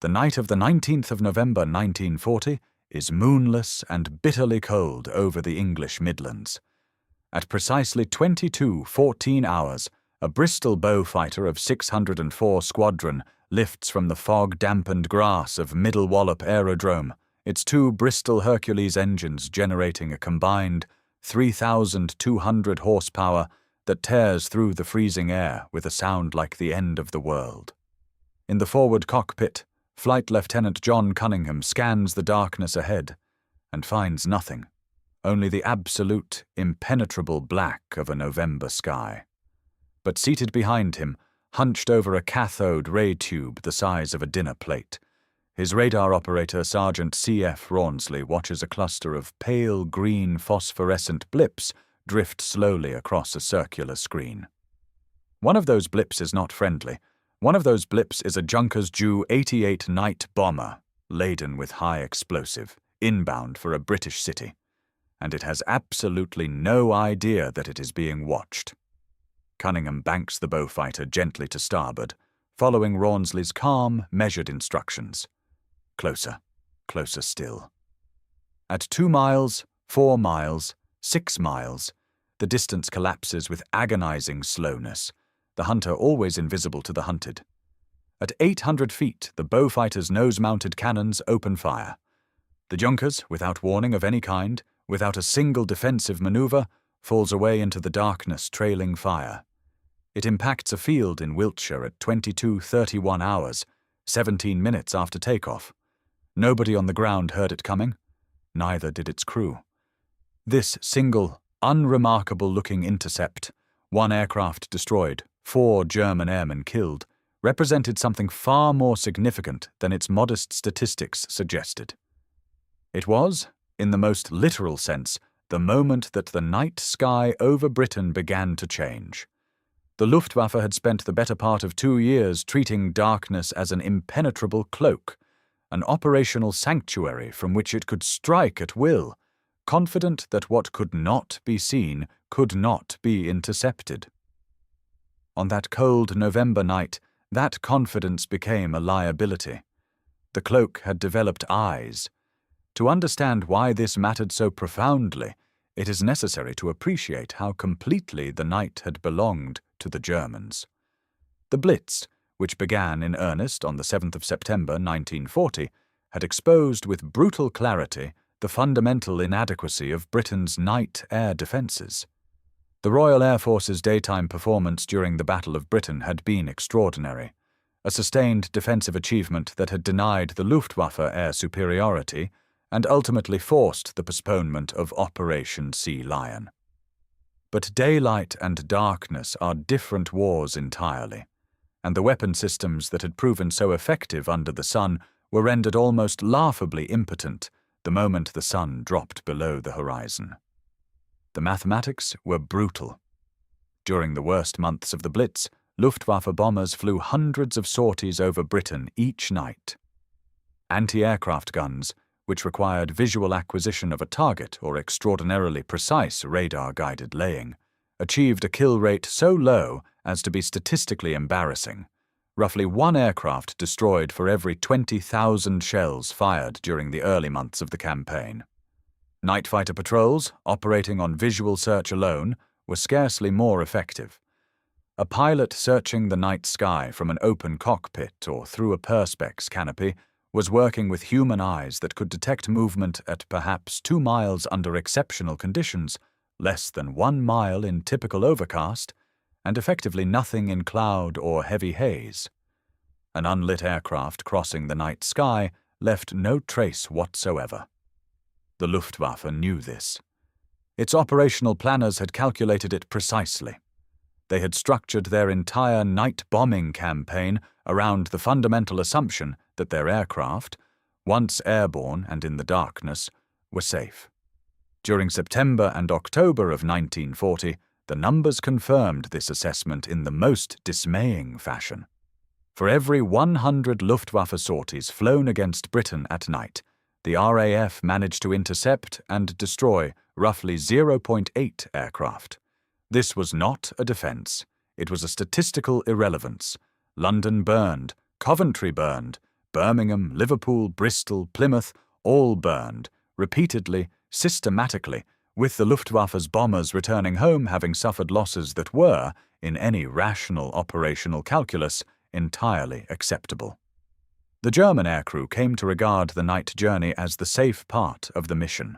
The night of the 19th of November 1940 is moonless and bitterly cold over the English Midlands. At precisely 22:14 hours, a Bristol Beaufighter of 604 Squadron lifts from the fog-dampened grass of Middle Wallop Aerodrome, its two Bristol Hercules engines generating a combined 3,200 horsepower that tears through the freezing air with a sound like the end of the world. In the forward cockpit, Flight Lieutenant John Cunningham scans the darkness ahead and finds nothing, only the absolute, impenetrable black of a November sky. But seated behind him, hunched over a cathode ray tube the size of a dinner plate, his radar operator Sergeant C.F. Rawnsley watches a cluster of pale green phosphorescent blips drift slowly across a circular screen. One of those blips is not friendly. One of those blips is a Junkers Ju-88 night bomber, laden with high explosive, inbound for a British city, and it has absolutely no idea that it is being watched. Cunningham banks the Beaufighter gently to starboard, following Rawnsley's calm, measured instructions. Closer, closer still. At 2 miles, 4 miles, 6 miles, the distance collapses with agonizing slowness, the hunter always invisible to the hunted. At 800 feet, the Beaufighter's nose-mounted cannons open fire. The Junkers, without warning of any kind, without a single defensive maneuver, falls away into the darkness trailing fire. It impacts a field in Wiltshire at 22:31 hours, 17 minutes after takeoff. Nobody on the ground heard it coming. Neither did its crew. This single, unremarkable-looking intercept, 1 aircraft destroyed, 4 German airmen killed, represented something far more significant than its modest statistics suggested. It was, in the most literal sense, the moment that the night sky over Britain began to change. The Luftwaffe had spent the better part of 2 years treating darkness as an impenetrable cloak, an operational sanctuary from which it could strike at will, confident that what could not be seen could not be intercepted. On that cold November night, that confidence became a liability. The cloak had developed eyes. To understand why this mattered so profoundly, it is necessary to appreciate how completely the night had belonged to the Germans. The Blitz, which began in earnest on the 7th of September 1940, had exposed with brutal clarity the fundamental inadequacy of Britain's night air defences. The Royal Air Force's daytime performance during the Battle of Britain had been extraordinary, a sustained defensive achievement that had denied the Luftwaffe air superiority and ultimately forced the postponement of Operation Sea Lion. But daylight and darkness are different wars entirely, and the weapon systems that had proven so effective under the sun were rendered almost laughably impotent the moment the sun dropped below the horizon. The mathematics were brutal. During the worst months of the Blitz, Luftwaffe bombers flew hundreds of sorties over Britain each night. Anti-aircraft guns, which required visual acquisition of a target or extraordinarily precise radar-guided laying, achieved a kill rate so low as to be statistically embarrassing. Roughly 1 aircraft destroyed for every 20,000 shells fired during the early months of the campaign. Night fighter patrols, operating on visual search alone, were scarcely more effective. A pilot searching the night sky from an open cockpit or through a perspex canopy was working with human eyes that could detect movement at perhaps 2 miles under exceptional conditions, less than 1 mile in typical overcast, and effectively nothing in cloud or heavy haze. An unlit aircraft crossing the night sky left no trace whatsoever. The Luftwaffe knew this. Its operational planners had calculated it precisely. They had structured their entire night bombing campaign around the fundamental assumption that their aircraft, once airborne and in the darkness, were safe. During September and October of 1940, the numbers confirmed this assessment in the most dismaying fashion. For every 100 Luftwaffe sorties flown against Britain at night, the RAF managed to intercept and destroy roughly 0.8 aircraft. This was not a defence. It was a statistical irrelevance. London burned, Coventry burned, Birmingham, Liverpool, Bristol, Plymouth, all burned, repeatedly, systematically, with the Luftwaffe's bombers returning home having suffered losses that were, in any rational operational calculus, entirely acceptable. The German aircrew came to regard the night journey as the safe part of the mission.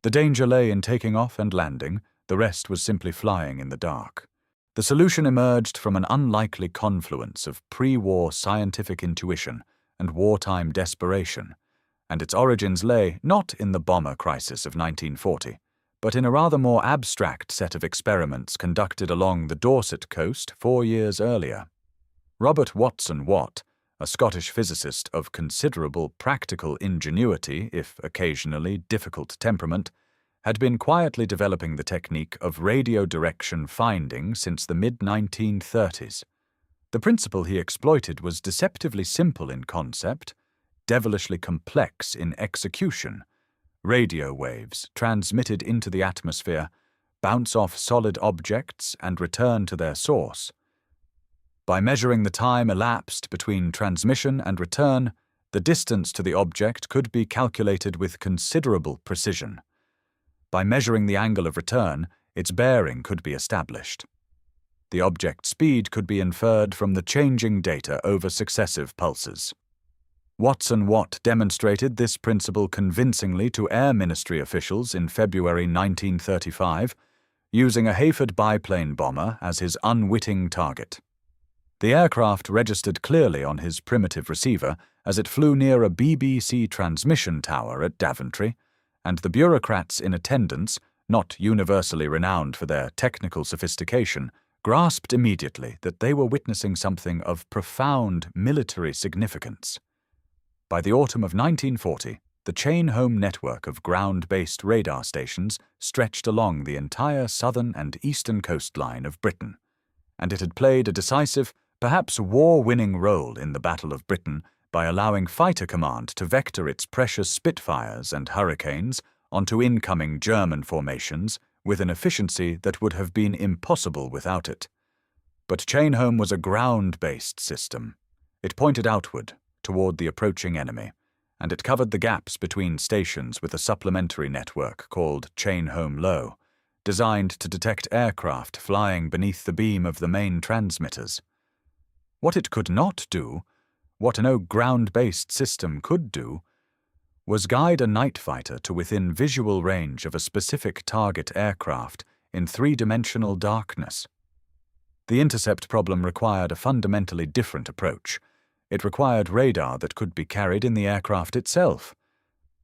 The danger lay in taking off and landing, the rest was simply flying in the dark. The solution emerged from an unlikely confluence of pre-war scientific intuition and wartime desperation, and its origins lay not in the bomber crisis of 1940, but in a rather more abstract set of experiments conducted along the Dorset coast 4 years earlier. Robert Watson Watt, a Scottish physicist of considerable practical ingenuity, if occasionally difficult temperament, had been quietly developing the technique of radio direction finding since the mid-1930s. The principle he exploited was deceptively simple in concept, devilishly complex in execution. Radio waves, transmitted into the atmosphere, bounce off solid objects and return to their source. By measuring the time elapsed between transmission and return, the distance to the object could be calculated with considerable precision. By measuring the angle of return, its bearing could be established. The object's speed could be inferred from the changing data over successive pulses. Watson Watt demonstrated this principle convincingly to Air Ministry officials in February 1935, using a Hayford biplane bomber as his unwitting target. The aircraft registered clearly on his primitive receiver as it flew near a BBC transmission tower at Daventry, and the bureaucrats in attendance, not universally renowned for their technical sophistication, grasped immediately that they were witnessing something of profound military significance. By the autumn of 1940, the chain-home network of ground-based radar stations stretched along the entire southern and eastern coastline of Britain, and it had played a decisive, perhaps war-winning role in the Battle of Britain by allowing Fighter Command to vector its precious Spitfires and Hurricanes onto incoming German formations with an efficiency that would have been impossible without it. But chain-home was a ground-based system. It pointed outward, toward the approaching enemy, and it covered the gaps between stations with a supplementary network called chain-home low, designed to detect aircraft flying beneath the beam of the main transmitters. What it could not do, what no ground-based system could do, was guide a night fighter to within visual range of a specific target aircraft in three-dimensional darkness. The intercept problem required a fundamentally different approach. It required radar that could be carried in the aircraft itself.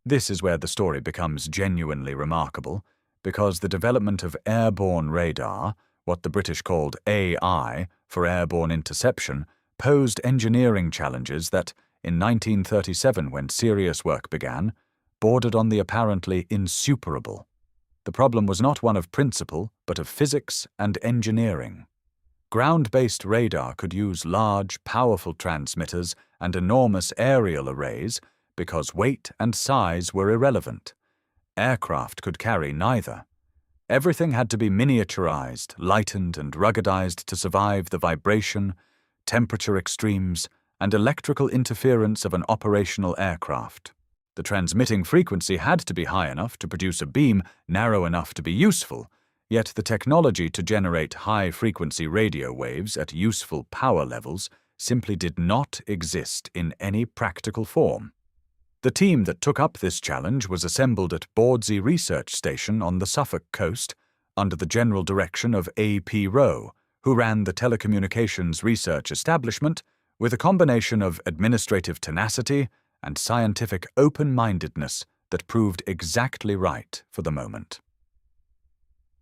This is where the story becomes genuinely remarkable, because the development of airborne radar, what the British called AI for Airborne Interception, posed engineering challenges that, in 1937 when serious work began, bordered on the apparently insuperable. The problem was not one of principle, but of physics and engineering. Ground-based radar could use large, powerful transmitters and enormous aerial arrays because weight and size were irrelevant. Aircraft could carry neither. Everything had to be miniaturized, lightened, and ruggedized to survive the vibration, temperature extremes, and electrical interference of an operational aircraft. The transmitting frequency had to be high enough to produce a beam narrow enough to be useful, yet the technology to generate high-frequency radio waves at useful power levels simply did not exist in any practical form. The team that took up this challenge was assembled at Bawdsey Research Station on the Suffolk coast under the general direction of A.P. Rowe, who ran the telecommunications research establishment with a combination of administrative tenacity and scientific open-mindedness that proved exactly right for the moment.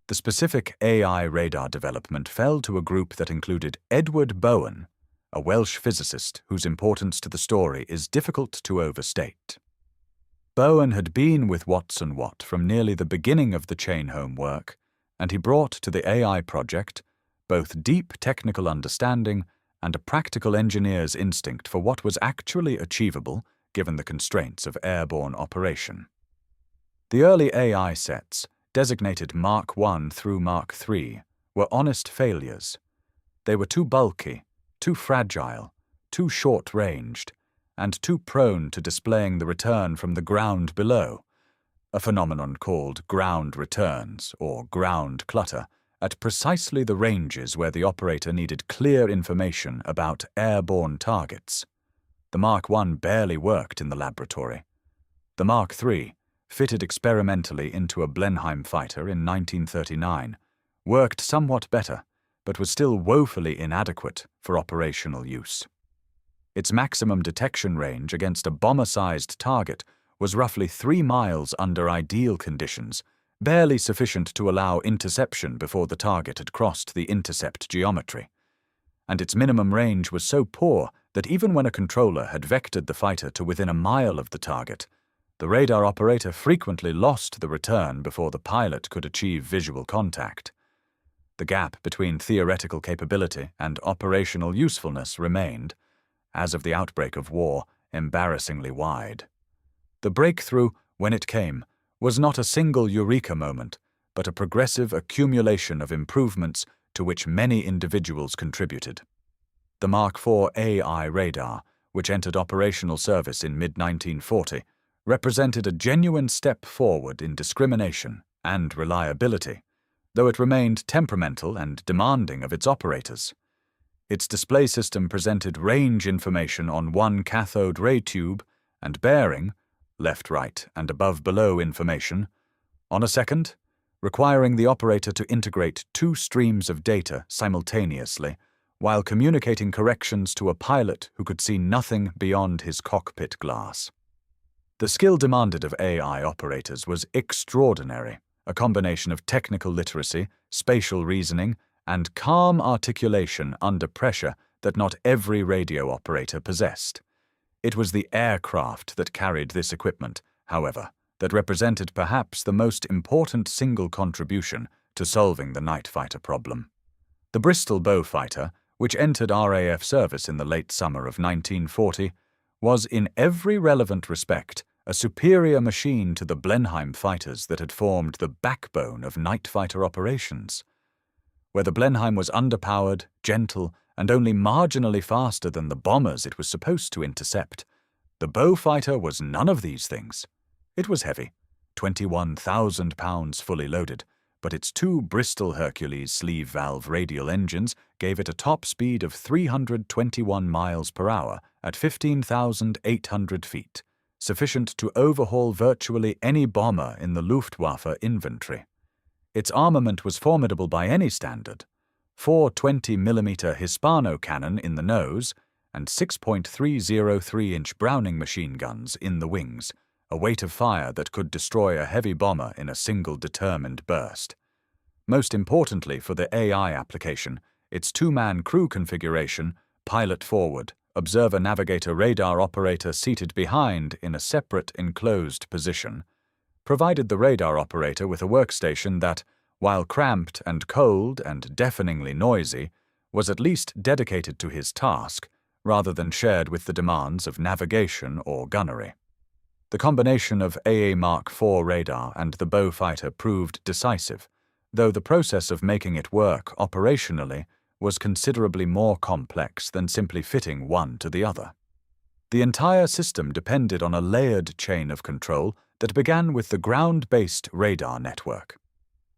The specific AI radar development fell to a group that included Edward Bowen, a Welsh physicist whose importance to the story is difficult to overstate. Bowen had been with Watson Watt from nearly the beginning of the chain-home work, and he brought to the AI project both deep technical understanding and a practical engineer's instinct for what was actually achievable given the constraints of airborne operation. The early AI sets, designated Mark I through Mark III, were honest failures. They were too bulky, too fragile, too short-ranged, and too prone to displaying the return from the ground below, a phenomenon called ground returns or ground clutter, at precisely the ranges where the operator needed clear information about airborne targets. The Mark I barely worked in the laboratory. The Mark III, fitted experimentally into a Blenheim fighter in 1939, worked somewhat better, but was still woefully inadequate for operational use. Its maximum detection range against a bomber-sized target was roughly 3 miles under ideal conditions, barely sufficient to allow interception before the target had crossed the intercept geometry. And its minimum range was so poor that even when a controller had vectored the fighter to within a mile of the target, the radar operator frequently lost the return before the pilot could achieve visual contact. The gap between theoretical capability and operational usefulness remained, as of the outbreak of war, embarrassingly wide. The breakthrough, when it came, was not a single eureka moment, but a progressive accumulation of improvements to which many individuals contributed. The Mark IV AI radar, which entered operational service in mid-1940, represented a genuine step forward in discrimination and reliability, though it remained temperamental and demanding of its operators. Its display system presented range information on one cathode ray tube and bearing, left, right, and above-below information, on a second, requiring the operator to integrate 2 streams of data simultaneously while communicating corrections to a pilot who could see nothing beyond his cockpit glass. The skill demanded of AI operators was extraordinary, a combination of technical literacy, spatial reasoning, and calm articulation under pressure that not every radio operator possessed. It was the aircraft that carried this equipment, however, that represented perhaps the most important single contribution to solving the night fighter problem. The Bristol Beaufighter, which entered RAF service in the late summer of 1940, was in every relevant respect a superior machine to the Blenheim fighters that had formed the backbone of night fighter operations. Where the Blenheim was underpowered, gentle, and only marginally faster than the bombers it was supposed to intercept, the Beaufighter was none of these things. It was heavy, 21,000 pounds fully loaded, but its 2 Bristol Hercules sleeve valve radial engines gave it a top speed of 321 miles per hour at 15,800 feet, sufficient to overhaul virtually any bomber in the Luftwaffe inventory. Its armament was formidable by any standard: 4 20mm Hispano cannon in the nose and 6.303-inch Browning machine guns in the wings, a weight of fire that could destroy a heavy bomber in a single determined burst. Most importantly for the AI application, its 2-man crew configuration, pilot forward, observer navigator radar operator seated behind in a separate enclosed position, provided the radar operator with a workstation that, while cramped and cold and deafeningly noisy, was at least dedicated to his task, rather than shared with the demands of navigation or gunnery. The combination of AA Mark IV radar and the Beaufighter proved decisive, though the process of making it work operationally was considerably more complex than simply fitting one to the other. The entire system depended on a layered chain of control that began with the ground-based radar network.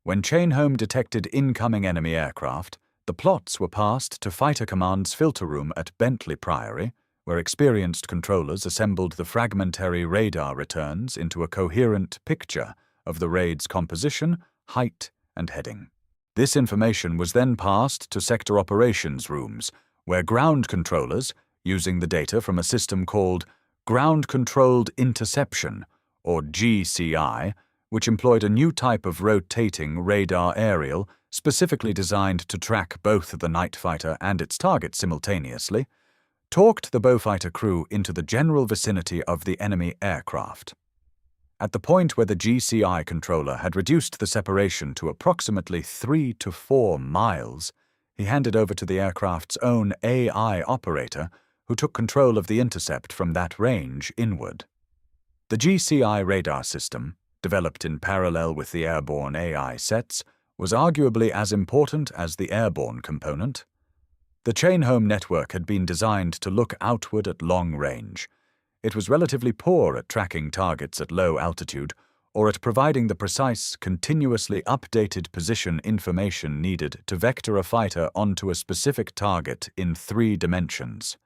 When Cunningham detected incoming enemy aircraft, the plots were passed to Fighter Command's filter room at Bentley Priory, where experienced controllers assembled the fragmentary radar returns into a coherent picture of the raid's composition, height, and heading. This information was then passed to sector operations rooms, where ground controllers, using the data from a system called Ground-Controlled Interception, or GCI, which employed a new type of rotating radar aerial specifically designed to track both the night fighter and its target simultaneously, talked the Beaufighter crew into the general vicinity of the enemy aircraft. At the point where the GCI controller had reduced the separation to approximately 3 to 4 miles, he handed over to the aircraft's own AI operator, who took control of the intercept from that range inward. The GCI radar system, developed in parallel with the airborne AI sets, was arguably as important as the airborne component. The Cunningham network had been designed to look outward at long range, it was relatively poor at tracking targets at low altitude or at providing the precise, continuously updated position information needed to vector a fighter onto a specific target in 3 dimensions.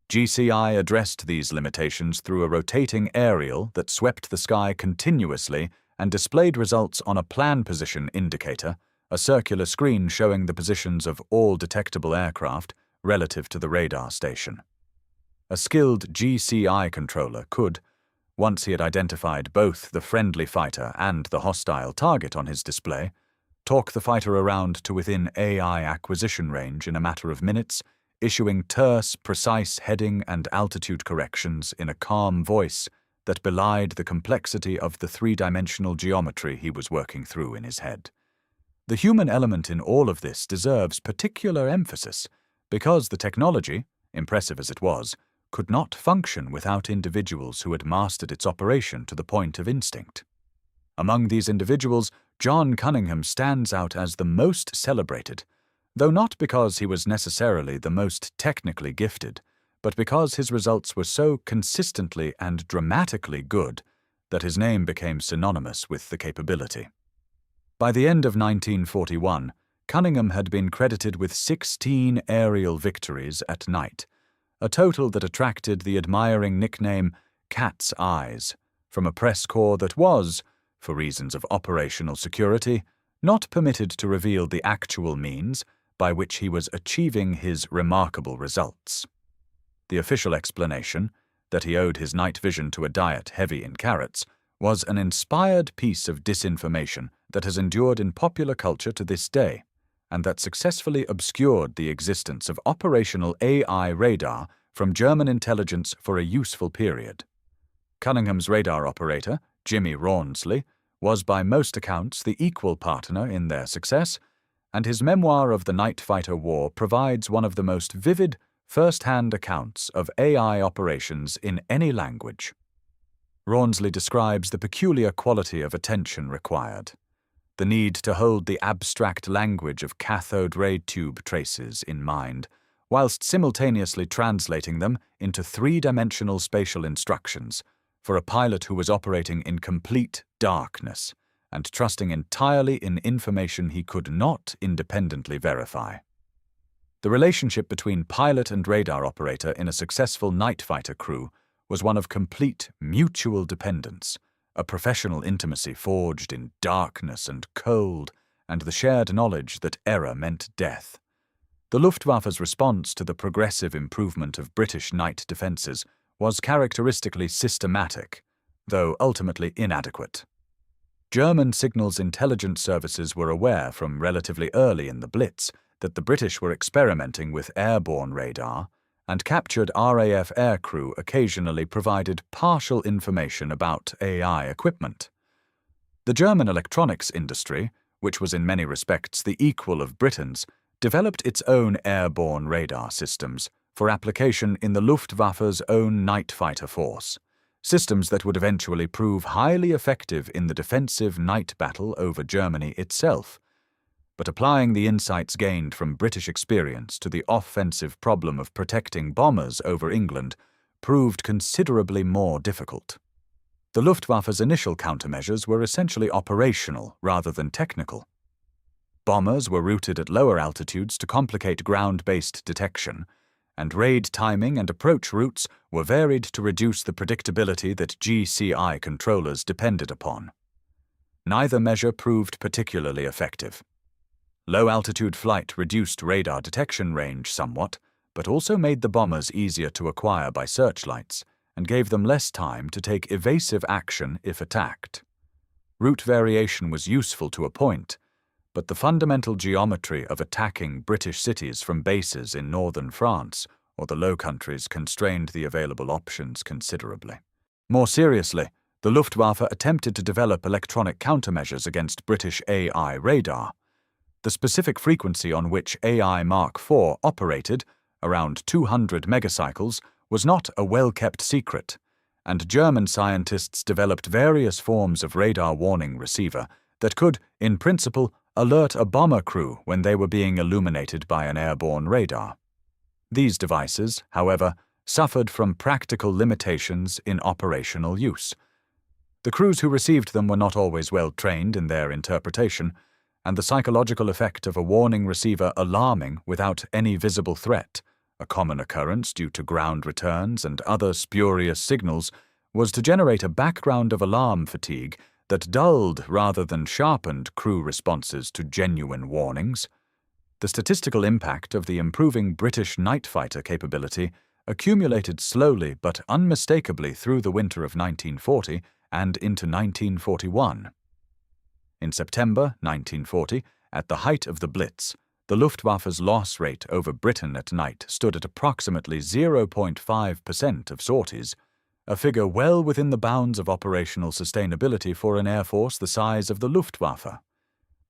GCI addressed these limitations through a rotating aerial that swept the sky continuously and displayed results on a plan position indicator, a circular screen showing the positions of all detectable aircraft relative to the radar station. A skilled GCI controller could, once he had identified both the friendly fighter and the hostile target on his display, talk the fighter around to within AI acquisition range in a matter of minutes, issuing terse, precise heading and altitude corrections in a calm voice that belied the complexity of the 3-dimensional geometry he was working through in his head. The human element in all of this deserves particular emphasis because the technology, impressive as it was, could not function without individuals who had mastered its operation to the point of instinct. Among these individuals, John Cunningham stands out as the most celebrated, though not because he was necessarily the most technically gifted, but because his results were so consistently and dramatically good that his name became synonymous with the capability. By the end of 1941, Cunningham had been credited with 16 aerial victories at night, a total that attracted the admiring nickname Cat's Eyes from a press corps that was, for reasons of operational security, not permitted to reveal the actual means by which he was achieving his remarkable results. The official explanation, that he owed his night vision to a diet heavy in carrots, was an inspired piece of disinformation that has endured in popular culture to this day, and that successfully obscured the existence of operational AI radar from German intelligence for a useful period. Cunningham's radar operator, Jimmy Rawnsley, was by most accounts the equal partner in their success, and his memoir of the Night Fighter War provides one of the most vivid, first-hand accounts of AI operations in any language. Rawnsley describes the peculiar quality of attention required, the need to hold the abstract language of cathode ray tube traces in mind, whilst simultaneously translating them into 3-dimensional spatial instructions for a pilot who was operating in complete darkness and trusting entirely in information he could not independently verify. The relationship between pilot and radar operator in a successful night fighter crew was one of complete mutual dependence, a professional intimacy forged in darkness and cold, and the shared knowledge that error meant death. The Luftwaffe's response to the progressive improvement of British night defences was characteristically systematic, though ultimately inadequate. German signals intelligence services were aware from relatively early in the Blitz that the British were experimenting with airborne radar, and captured RAF aircrew occasionally provided partial information about AI equipment. The German electronics industry, which was in many respects the equal of Britain's, developed its own airborne radar systems for application in the Luftwaffe's own night fighter force, systems that would eventually prove highly effective in the defensive night battle over Germany itself. But applying the insights gained from British experience to the offensive problem of protecting bombers over England proved considerably more difficult. The Luftwaffe's initial countermeasures were essentially operational rather than technical. Bombers were routed at lower altitudes to complicate ground-based detection, and raid timing and approach routes were varied to reduce the predictability that GCI controllers depended upon. Neither measure proved particularly effective. Low-altitude flight reduced radar detection range somewhat, but also made the bombers easier to acquire by searchlights and gave them less time to take evasive action if attacked. Route variation was useful to a point, but the fundamental geometry of attacking British cities from bases in northern France or the Low Countries constrained the available options considerably. More seriously, the Luftwaffe attempted to develop electronic countermeasures against British AI radar. The specific frequency on which AI Mark IV operated, around 200 megacycles, was not a well-kept secret, and German scientists developed various forms of radar warning receiver that could, in principle, alert a bomber crew when they were being illuminated by an airborne radar. These devices, however, suffered from practical limitations in operational use. The crews who received them were not always well trained in their interpretation, and the psychological effect of a warning receiver alarming without any visible threat, a common occurrence due to ground returns and other spurious signals, was to generate a background of alarm fatigue that dulled rather than sharpened crew responses to genuine warnings. The statistical impact of the improving British night fighter capability accumulated slowly but unmistakably through the winter of 1940 and into 1941. In September 1940, at the height of the Blitz, the Luftwaffe's loss rate over Britain at night stood at approximately 0.5% of sorties, a figure well within the bounds of operational sustainability for an air force the size of the Luftwaffe.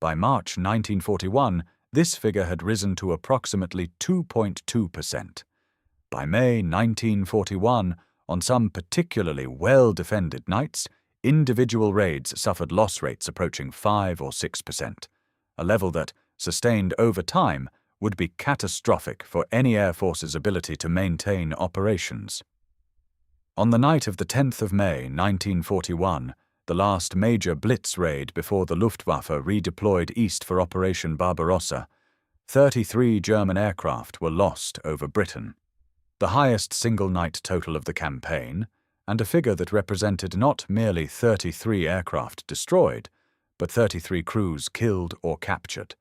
By March 1941, this figure had risen to approximately 2.2%. By May 1941, on some particularly well-defended nights, individual raids suffered loss rates approaching 5 or 6%, a level that, sustained over time, would be catastrophic for any air force's ability to maintain operations. On the night of the 10th of May 1941, the last major Blitz raid before the Luftwaffe redeployed east for Operation Barbarossa, 33 German aircraft were lost over Britain, the highest single-night total of the campaign, and a figure that represented not merely 33 aircraft destroyed, but 33 crews killed or captured,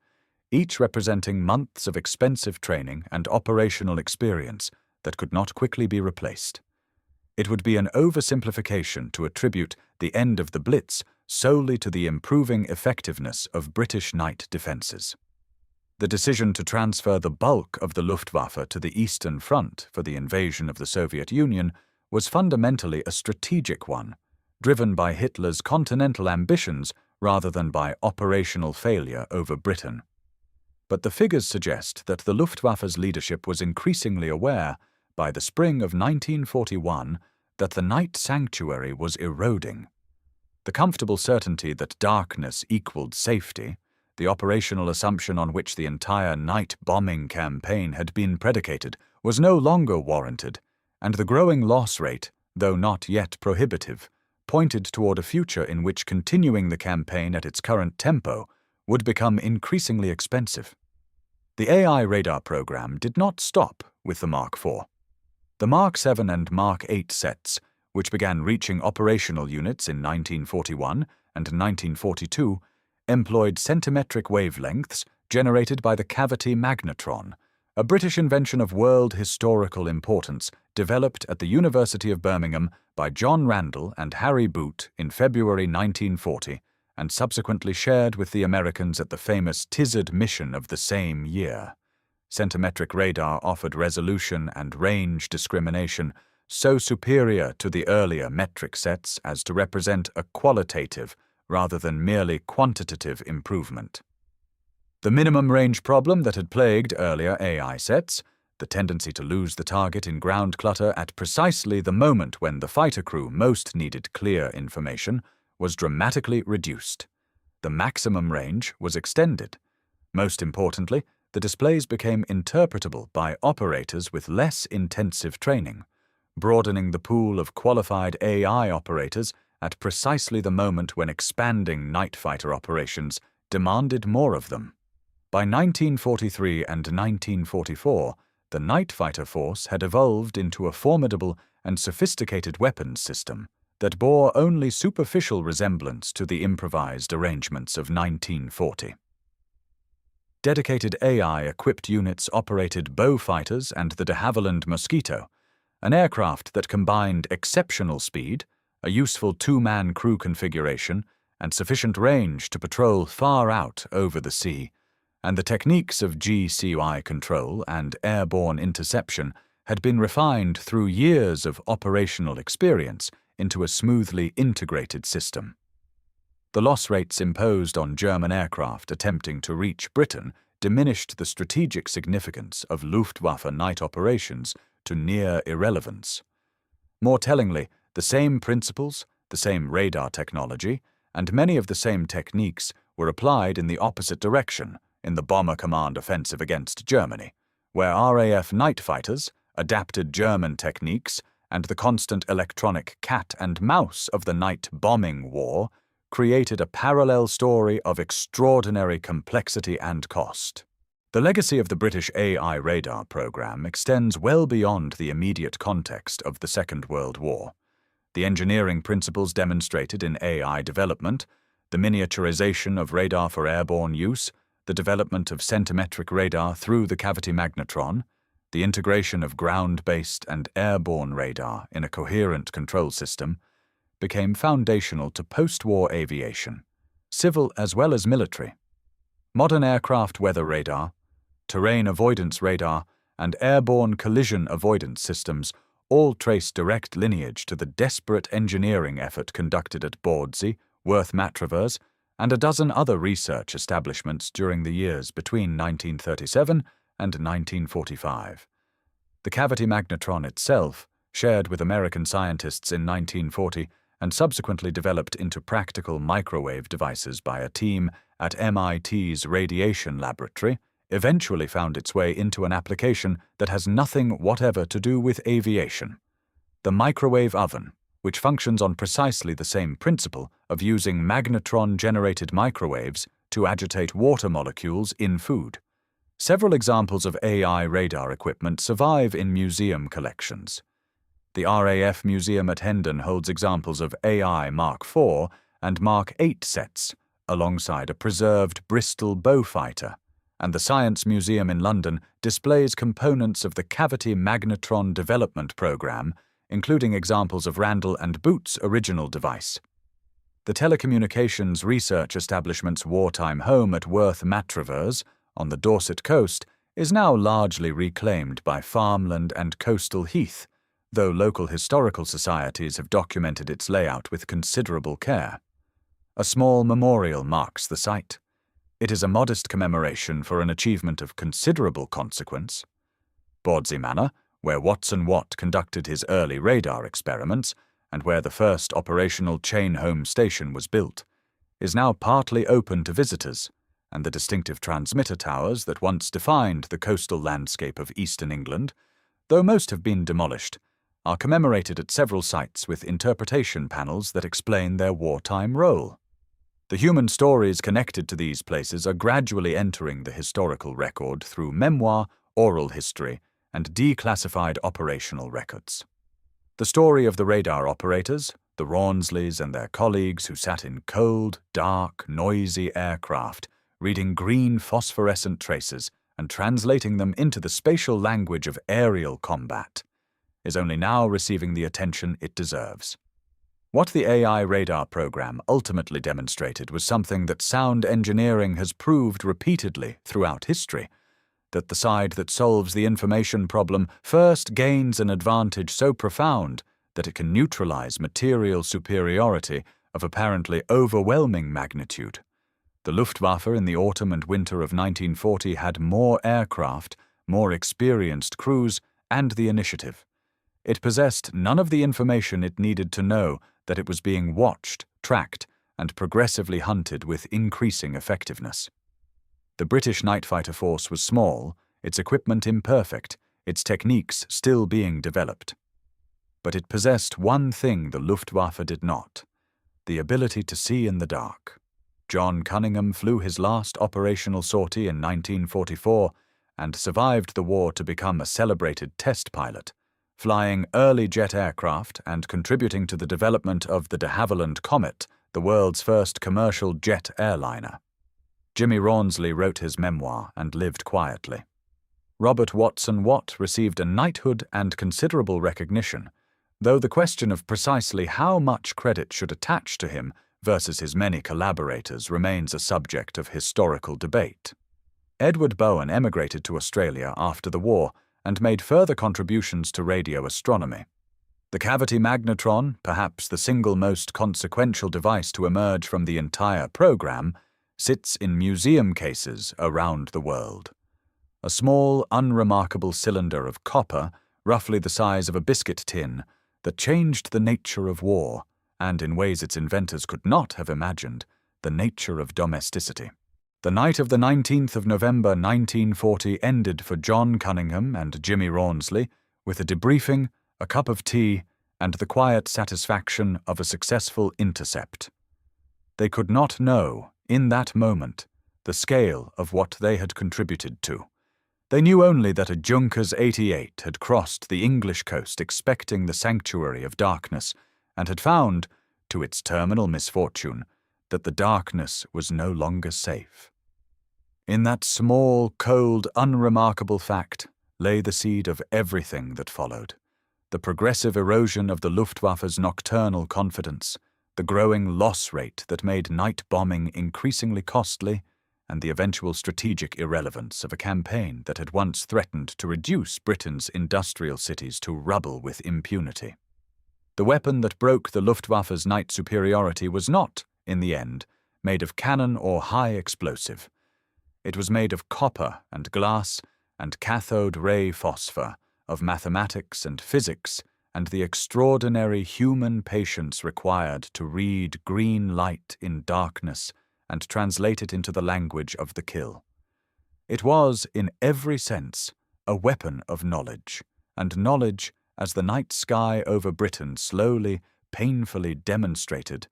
each representing months of expensive training and operational experience that could not quickly be replaced. It would be an oversimplification to attribute the end of the Blitz solely to the improving effectiveness of British night defences. The decision to transfer the bulk of the Luftwaffe to the Eastern Front for the invasion of the Soviet Union was fundamentally a strategic one, driven by Hitler's continental ambitions rather than by operational failure over Britain. But the figures suggest that the Luftwaffe's leadership was increasingly aware, by the spring of 1941, that the night sanctuary was eroding. The comfortable certainty that darkness equaled safety, the operational assumption on which the entire night bombing campaign had been predicated, was no longer warranted, and the growing loss rate, though not yet prohibitive, pointed toward a future in which continuing the campaign at its current tempo would become increasingly expensive. The AI radar program did not stop with the Mark IV. The Mark VII and Mark VIII sets, which began reaching operational units in 1941 and 1942, employed centimetric wavelengths generated by the cavity magnetron, a British invention of world historical importance developed at the University of Birmingham by John Randall and Harry Boot in February 1940, and subsequently shared with the Americans at the famous Tizard mission of the same year. Centimetric radar offered resolution and range discrimination so superior to the earlier metric sets as to represent a qualitative rather than merely quantitative improvement. The minimum range problem that had plagued earlier AI sets, the tendency to lose the target in ground clutter at precisely the moment when the fighter crew most needed clear information, was dramatically reduced. The maximum range was extended. Most importantly, the displays became interpretable by operators with less intensive training, broadening the pool of qualified AI operators at precisely the moment when expanding night fighter operations demanded more of them. By 1943 and 1944, the night fighter force had evolved into a formidable and sophisticated weapons system that bore only superficial resemblance to the improvised arrangements of 1940. Dedicated AI-equipped units operated Beaufighters and the de Havilland Mosquito, an aircraft that combined exceptional speed, a useful two-man crew configuration, and sufficient range to patrol far out over the sea, and the techniques of GCI control and airborne interception had been refined through years of operational experience into a smoothly integrated system. The loss rates imposed on German aircraft attempting to reach Britain diminished the strategic significance of Luftwaffe night operations to near irrelevance. More tellingly, the same principles, the same radar technology, and many of the same techniques were applied in the opposite direction in the Bomber Command offensive against Germany, where RAF night fighters, adapted German techniques, and the constant electronic cat and mouse of the night bombing war created a parallel story of extraordinary complexity and cost. The legacy of the British AI radar program extends well beyond the immediate context of the Second World War. The engineering principles demonstrated in AI development, the miniaturization of radar for airborne use, the development of centimetric radar through the cavity magnetron, the integration of ground-based and airborne radar in a coherent control system, became foundational to post-war aviation, civil as well as military. Modern aircraft weather radar, terrain avoidance radar, and airborne collision avoidance systems all trace direct lineage to the desperate engineering effort conducted at Bawdsey, Worth Matravers, and a dozen other research establishments during the years between 1937 and 1945. The cavity magnetron itself, shared with American scientists in 1940 and subsequently developed into practical microwave devices by a team at MIT's Radiation Laboratory, eventually found its way into an application that has nothing whatever to do with aviation. The microwave oven, which functions on precisely the same principle of using magnetron-generated microwaves to agitate water molecules in food. Several examples of AI radar equipment survive in museum collections. The RAF Museum at Hendon holds examples of AI Mark IV and Mark VIII sets, alongside a preserved Bristol Beaufighter, and the Science Museum in London displays components of the Cavity Magnetron Development Programme, including examples of Randall and Boot's original device. The telecommunications research establishment's wartime home at Worth Matravers, on the Dorset coast, is now largely reclaimed by farmland and coastal heath, though local historical societies have documented its layout with considerable care. A small memorial marks the site. It is a modest commemoration for an achievement of considerable consequence. Bawdsey Manor, where Watson Watt conducted his early radar experiments and where the first operational chain home station was built, is now partly open to visitors, and the distinctive transmitter towers that once defined the coastal landscape of eastern England, though most have been demolished, are commemorated at several sites with interpretation panels that explain their wartime role. The human stories connected to these places are gradually entering the historical record through memoir, oral history, and declassified operational records. The story of the radar operators, the Raunsleys and their colleagues who sat in cold, dark, noisy aircraft, reading green phosphorescent traces and translating them into the spatial language of aerial combat, is only now receiving the attention it deserves. What the AI radar program ultimately demonstrated was something that sound engineering has proved repeatedly throughout history, that the side that solves the information problem first gains an advantage so profound that it can neutralize material superiority of apparently overwhelming magnitude. The Luftwaffe in the autumn and winter of 1940 had more aircraft, more experienced crews, and the initiative. It possessed none of the information it needed to know that it was being watched, tracked, and progressively hunted with increasing effectiveness. The British night fighter force was small, its equipment imperfect, its techniques still being developed. But it possessed one thing the Luftwaffe did not: the ability to see in the dark. John Cunningham flew his last operational sortie in 1944 and survived the war to become a celebrated test pilot, flying early jet aircraft and contributing to the development of the de Havilland Comet, the world's first commercial jet airliner. Jimmy Rawnsley wrote his memoir and lived quietly. Robert Watson Watt received a knighthood and considerable recognition, though the question of precisely how much credit should attach to him versus his many collaborators remains a subject of historical debate. Edward Bowen emigrated to Australia after the war and made further contributions to radio astronomy. The cavity magnetron, perhaps the single most consequential device to emerge from the entire program, sits in museum cases around the world. A small, unremarkable cylinder of copper, roughly the size of a biscuit tin, that changed the nature of war, and in ways its inventors could not have imagined, the nature of domesticity. The night of the 19th of November 1940 ended for John Cunningham and Jimmy Rawnsley with a debriefing, a cup of tea, and the quiet satisfaction of a successful intercept. They could not know, in that moment, the scale of what they had contributed to. They knew only that a Junkers 88 had crossed the English coast expecting the sanctuary of darkness, and had found, to its terminal misfortune, that the darkness was no longer safe. In that small, cold, unremarkable fact lay the seed of everything that followed. The progressive erosion of the Luftwaffe's nocturnal confidence, the growing loss rate that made night bombing increasingly costly, and the eventual strategic irrelevance of a campaign that had once threatened to reduce Britain's industrial cities to rubble with impunity. The weapon that broke the Luftwaffe's night superiority was not, in the end, made of cannon or high explosive. It was made of copper and glass and cathode ray phosphor, of mathematics and physics, and the extraordinary human patience required to read green light in darkness and translate it into the language of the kill. It was, in every sense, a weapon of knowledge, and knowledge, as the night sky over Britain slowly, painfully demonstrated,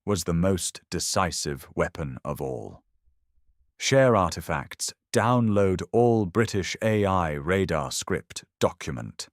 was the most decisive weapon of all. Share artifacts, download all British AI radar script document.